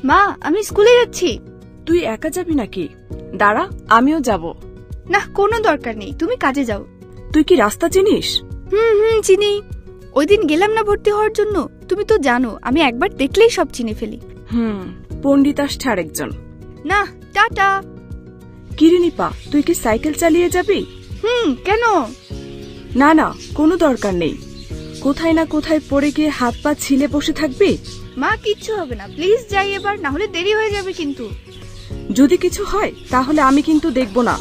মা, আমি স্কুলে যাচ্ছি। তুই একা যাবি নাকি? দাঁড়া, আমিও যাব। না, কোনো দরকার নেই, তুমি কাজে যাও। তুই কি রাস্তা চিনিস? চিনি। ওই দিন গেলাম না ভর্তি হওয়ার জন্য, তুমি তো জানো আমি একবার দেখলেই সব চিনে ফেলি। পণ্ডিত আসছে আরেকজন। না, টাটা। কিরে নিপা, তুই কি সাইকেল চালিয়ে যাবি? কেন? না না, কোনো দরকার নেই। কোথায় না কোথায় পড়ে গিয়ে হাত পা ছিলে বসে থাকবি। মা, কিচ্ছু হবে না, প্লিজ যাই এবার, না হলে দেরি হয়ে যাবে কিন্তু। যদি কিছু হয় তাহলে আমি কিন্তু দেখব না।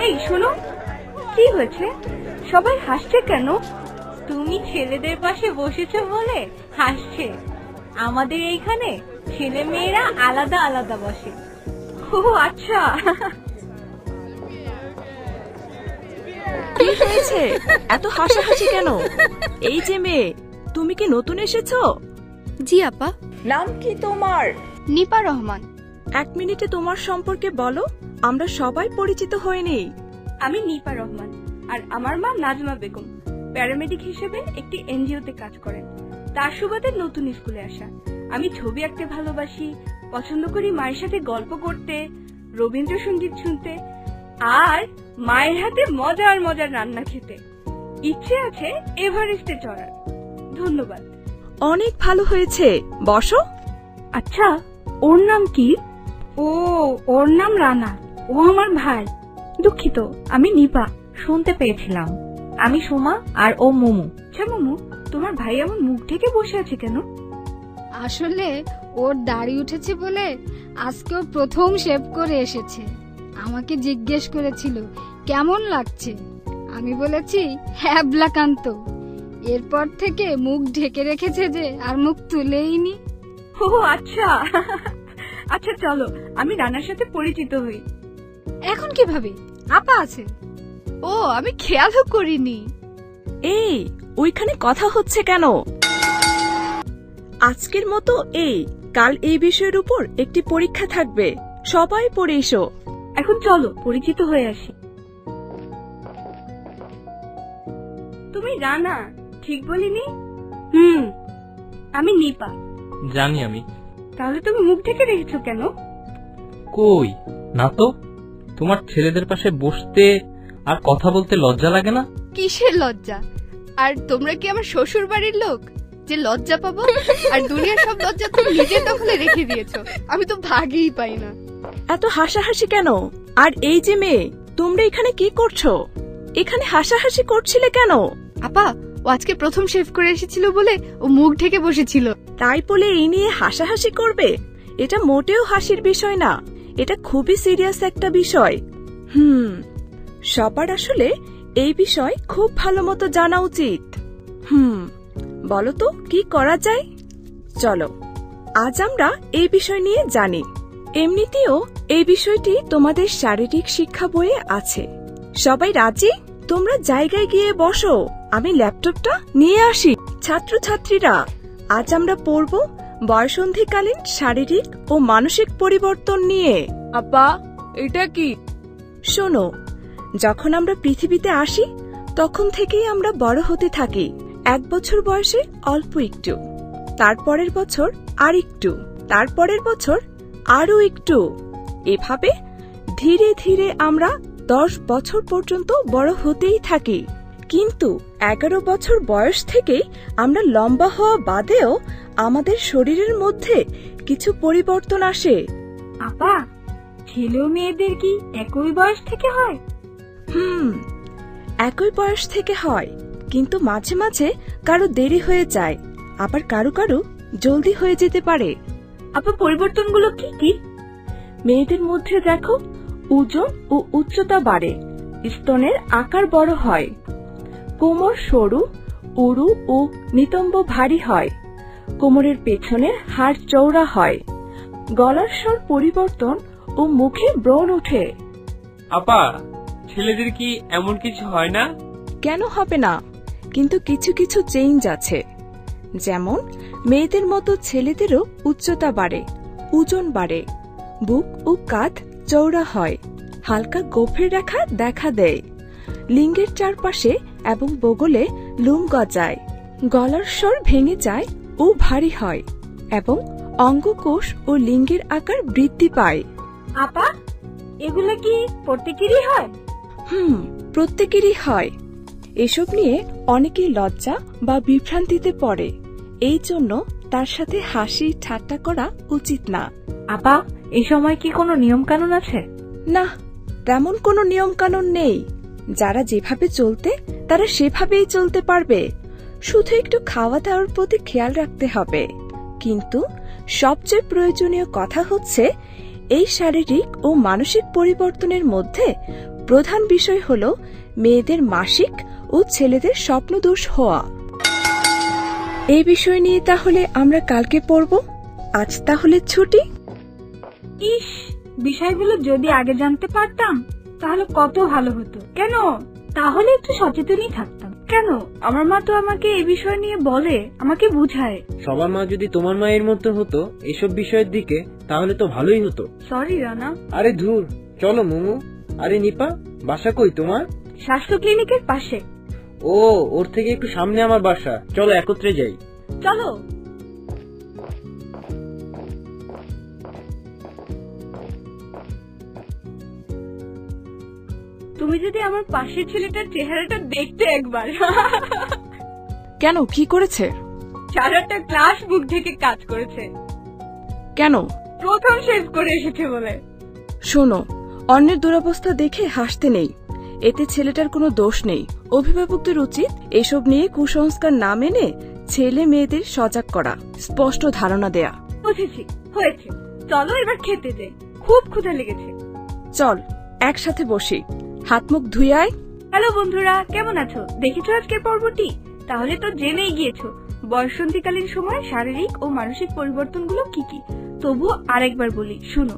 এই শোনো, কি হয়েছে? সবাই হাসছে কেন? তুমি ছেলেদের পাশে বসেছো বলে হাসছে। আমাদের এইখানে ছেলে মেয়েরা আলাদা আলাদা বসে। ও আচ্ছা। কি হয়েছে? এত হাসাহাসি কেন? এই যে মেয়ে, তুমি কি নতুন এসেছো? জি আপা। নাম কি তোমার? নিপা রহমান। 1 মিনিটে তোমার সম্পর্কে বলো, আমরা সবাই পরিচিত হইনি। আমি নিপা রহমান, আর আমার মা নাজমা বেগম। প্যারামেডিক হিসেবে একটি এনজিওতে কাজ করেন। তার সুবাদে নতুন স্কুলে আসা। আমি ছবি আঁকতে ভালোবাসি, পছন্দ করি মায়ের সাথে গল্প করতে, রবীন্দ্রসঙ্গীত শুনতে, আর মায়ের হাতে মজার মজার রান্না খেতে। ইচ্ছে আছে এভারেস্টে চড়ার। ধন্যবাদ। অনেক ভালো হয়েছে, বসো। আচ্ছা, ওর নাম কি? ও, ওর নাম রানা। ও আমার ভাই। দুঃখিত, আমি নিপা। শুনতে পেয়েছিলাম। আমি সোমা, আর ও মোমু। আচ্ছা মোমু, তোমার ভাই এমন মুখ ঢেকে বসে আছে কেন? আসলে ওর দাড়ি উঠেছে বলে আজকেও প্রথম শেভ করে এসেছে। আমাকে জিজ্ঞেস করেছিল কেমন লাগছে। আমি বলেছি হ্যাবলাকান্ত। এরপর থেকে মুখ ঢেকে রেখেছে যে আর মুখ তুলেইনি। ও আচ্ছা। আচ্ছা চলো, আমি রানার সাথে পরিচিত হই। এখন কিভাবে? আপা আছে। ও, আমি খেয়ালও করিনি। এই, ওইখানে কথা হচ্ছে কেন? আজকের মতো কাল এই বিষয়ের উপর একটি পরীক্ষা থাকবে, সবাই পড়ে এসো। এখন চলো পরিচিত হয়ে আসি। তুমি রানা, ঠিক বলিনি? আমি নিপা। জানি আমি। তাহলে তুমি মুখ ঢেকে রেখেছো কেন? কই না তো। তোমার ছেলেদের পাশে বসতে আর কথা বলতে লজ্জা লাগে না? কিসের লজ্জা? আর তোমরা কি আমার শ্বশুর বাড়ির লোক যে লজ্জা পাবো? আর দুনিয়ার সব লজ্জা তুমি নিজের দখলে রেখে দিয়েছো, আমি তো ভাগেই পাই না। এত হাসাহাসি কেন? আর এই যে মেয়ে, তোমরা এখানে কি করছো? এখানে হাসাহাসি করছিলে কেন? আপা, ও আজকে প্রথম শেভ করে এসেছিল বলে ও মুখ ঢেকে বসেছিল। তাই বলে এই নিয়ে হাসাহাসি করবে? এটা মোটেও হাসির বিষয় না, এটা খুবই সিরিয়াস একটা বিষয়। সবার আসলে এই বিষয় খুব ভালো মতো জানা উচিত। বলো তো কি করা যায়? চলো আজ আমরা এই বিষয় নিয়ে জানি। এমনিতেও এই বিষয়টি তোমাদের শারীরিক শিক্ষা বইয়ে আছে। সবাই রাজি? তোমরা জায়গায় গিয়ে বসো, আমি ল্যাপটপটা নিয়ে আসি। ছাত্রছাত্রীরা, আজ আমরা পড়ব বয়সন্ধিকালীন শারীরিক ও মানসিক পরিবর্তন নিয়ে। আপা, এটা কি? শোনো, যখন আমরা পৃথিবীতে আসি তখন থেকেই আমরা বড় হতে থাকি। 1 বছর বয়সে অল্প একটু, তারপরের বছর আর একটু, তারপরের বছর আরো একটু, এভাবে ধীরে ধীরে আমরা 10 বছর পর্যন্ত বড় হতেই থাকি। কিন্তু 11 বছর বয়স থেকেই আমরা লম্বা হওয়া বাদেও আমাদের শরীরের মধ্যে কিছু পরিবর্তন আসে। আপা, ছেলে ও মেয়েদের কি একই বয়স থেকে হয়? একই বয়স থেকে হয়, কিন্তু মাঝে মাঝে কারো দেরি হয়ে যায়, আবার কারো কারো জলদি হয়ে যেতে পারে। আপা, পরিবর্তনগুলো কি কি? মেয়েদের মধ্যে দেখো, ওজন ও উচ্চতা বাড়ে, স্তনের আকার বড় হয়, কোমর সরু, উরু ও নিতম্ব ভারী হয়, কোমরের পেছনের হাড় চওড়া হয়, গলার স্বর পরিবর্তন ও মুখে ব্রণ ওঠে। আপা, ছেলেদের কি এমন কিছু হয় না? কেন হবে না, কিন্তু কিছু কিছু চেঞ্জ আছে। যেমন মেয়েদের মতো ছেলেদেরও উচ্চতা বাড়ে, ওজন বাড়ে, বুক ও কাঁধ চওড়া হয়, হালকা গোফের রেখা দেখা দেয়, লিঙ্গের চারপাশে এবং বগলে লোম গজায়, গলার স্বর ভেঙে যায় ও ভারী হয় এবং অঙ্গকোষ ও লিঙ্গের আকার বৃদ্ধি পায়। আপা, এগুলো কি প্রত্যেকেরই হয়? প্রত্যেকেরই হয়। এসব নিয়ে অনেকেই লজ্জা বা বিভ্রান্তিতে পড়ে, এই জন্য তার সাথে হাসি ঠাট্টা করা উচিত না। আপা, এই সময় কি কোনো নিয়ম কানুন আছে? না, তেমন কোনো নিয়ম কানুন নেই। যারা যেভাবে চলতে তারা সেভাবেই চলতে পারবে, শুধু একটু খাওয়া দাওয়ার প্রতি খেয়াল রাখতে হবে। কিন্তু সবচেয়ে প্রয়োজনীয় কথা হচ্ছে, এই শারীরিক ও মানসিক পরিবর্তনের মধ্যে প্রধান বিষয় হল মেয়েদের মাসিক ও ছেলেদের স্বপ্নদোষ হওয়া। এই বিষয় নিয়ে তাহলে আমরা কালকে পড়ব। আজ তাহলে ছুটি। ইস, বিষয়গুলো যদি আগে জানতে পারতাম তাহলে কত ভালো হতো। কেন? তাহলে একটু সচেতনই থাকতাম। কেন? আমার মা তো আমাকে এই বিষয় নিয়ে বলে, আমাকে বুঝায়। সবার মা যদি তোমার মায়ের মতো হতো এসব বিষয়ের দিকে, তাহলে তো ভালোই হতো। সরি রানা। আরে ধুর, চলো মোমো। আরে নিপা, বাসা কই তোমার? স্বাস্থ্য ক্লিনিকের পাশে। ও, ওর থেকে একটু সামনে আমার বাসা, চলো একত্রে যাই। চলো। তুমি যদি আমার পাশের ছেলেটার চেহারাটা দেখতে একবার। কেন, কি করেছে? সারাটা ক্লাস বুক থেকে কাজ করেছে। কেন? প্রথম শেষ করে এসেছে বলে। শোনো, অন্যের দুরবস্থা দেখে হাসতে নেই, এতে ছেলেটার কোনো দোষ নেই। অভিভাবকদের উচিত এসব নিয়ে কুসংস্কার না মেনে ছেলে মেয়েদের সজাগ করা, স্পষ্ট ধারণা দেয়া। বুঝেছি, হয়েছে। চলো এবার খেতে যাই, খুব ক্ষুধা লেগেছে। চল একসাথে বসি, হাত মুখ ধুয়ে আয়। হ্যালো বন্ধুরা, কেমন আছো? দেখেছো আজকের পর্বটি? তাহলে তো জেনেই গিয়েছো বয়ঃসন্ধিকালীন সময় শারীরিক ও মানসিক পরিবর্তনগুলো কি কি। তবুও আরেকবার বলি, শুনো।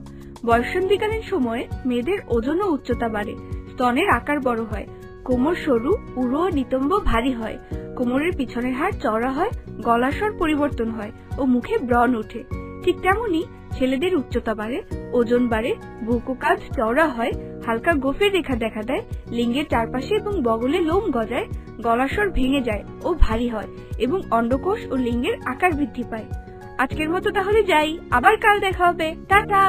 বয়ঃসন্ধিকালীন সময়ে মেয়েদের ওজন ও উচ্চতা বাড়ে, স্তনের আকার বড় হয়, কোমর সরু, উরু ও নিতম্ব ভারী হয়, কোমরের পিছনের হাড় চওড়া হয়, গলার স্বর পরিবর্তন হয় ও মুখে ব্রণ ওঠে। ঠিক তেমনি ছেলেদের উচ্চতা বাড়ে, ওজন বাড়ে, বুক ও কাঁধ চওড়া হয়, হালকা গোফের রেখা দেখা দেয়, লিঙ্গের চারপাশে এবং বগলে লোম গজায়, গলার স্বর ভেঙে যায় ও ভারী হয় এবং অন্ডকোষ ও লিঙ্গের আকার বৃদ্ধি পায়। আজকের মতো তাহলে যাই, আবার কাল দেখা হবে। টাটা।